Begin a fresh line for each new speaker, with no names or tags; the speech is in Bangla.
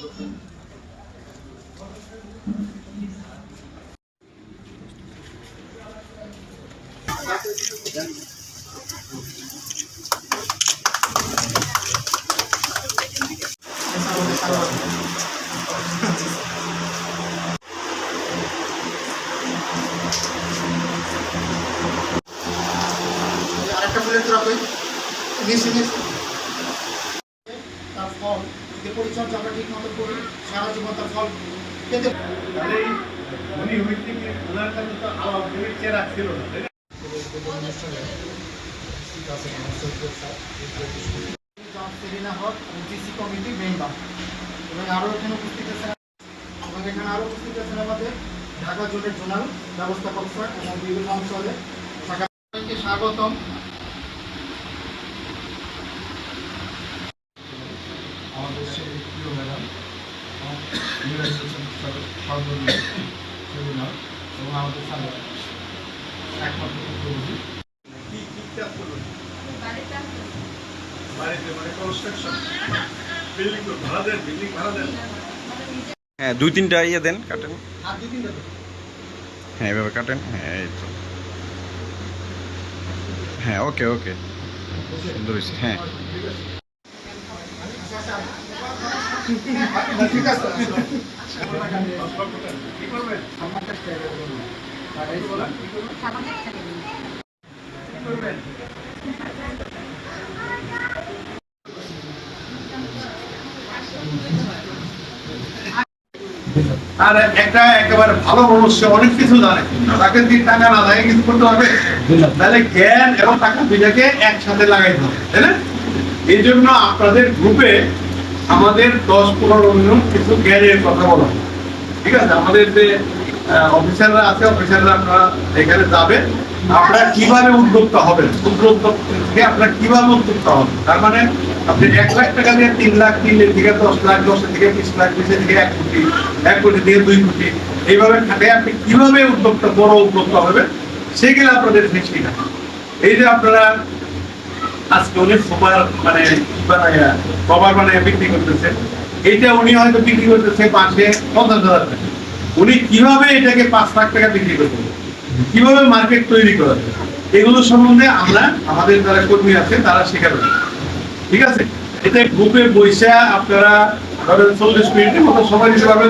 আরেকটা প্লেট রাখবে তার ফল যদি পরিচর্যা আমরা ঠিক মতো করি সারা জীবন তার ফল পেতে কমিটি মেম্বার এবং আরও এখানে উপস্থিত আছেন এবং এখানে আরও উপস্থিত আছেন আমাদের ঢাকা জোনের জোনাল ব্যবস্থাপক স্যার এবং বিভিন্ন অঞ্চলে সবাইকে স্বাগতম। আমাদের সেই প্রিয় ম্যাডাম ট্রিবিউনাল এবং আমাদের স্যার একমাত্র পুত্রবধূ
হ্যাঁ 2-3টা ইয়ে দেন কাটেন। হ্যাঁ এভাবে কাটেন। হ্যাঁ এই তো হ্যাঁ ওকে ওকে সুন্দর হয়েছে। হ্যাঁ
ঠিক আছে
আর একটা একেবারে ভালো মানুষ অনেক কিছু জানে, তাকে দিয়ে টাকা না লাগে কিছু করতে হবে, তাহলে জ্ঞান এবং টাকা দুইটাকে একসাথে লাগাইতে হবে, তাই না? এই জন্য আপনাদের গ্রুপে আমাদের 10-15 জন কিছু জ্ঞানের কথা বলা, ঠিক আছে? আমাদের যে অফিসাররা আছে, অফিসাররা আপনারা এখানে যাবেন, আপনারা কিভাবে উদ্যোক্তা হবেন, উদ্যোক্তা থেকে আপনারা কিভাবে উদ্যোক্তা হবেন। তার মানে আপনি 1 লাখ টাকা দিয়ে 3 লাখ, 3 থেকে 10 লাখ, 10 থেকে 20 লাখ, 20 থেকে 1 কোটি, 1 কোটি দিয়ে 2 কোটি, এইভাবে খাটে আপনি কিভাবে উদ্যোক্তা, বড় উদ্যোক্তা হবেন, সেগুলো আপনাদের দৃষ্টি না। এই যে আপনারা আজকে উনি সুপার মানে কভার বানায় বিক্রি করতেছেন, এইটা উনি হয়তো বিক্রি করতেছে মাসে 50,000 টাকা। উনি কিভাবে এটাকে 5 লাখ টাকা বিক্রি করবেন, কিভাবে মার্কেট তৈরি করা যায়, এগুলো সম্বন্ধে আমরা আমাদের যারা কর্মী আছে তারা শেখাবেন, ঠিক আছে? এটা গ্রুপে বসে আপনারা 40 মিনিটের মতো সময় দিতে পারবেন।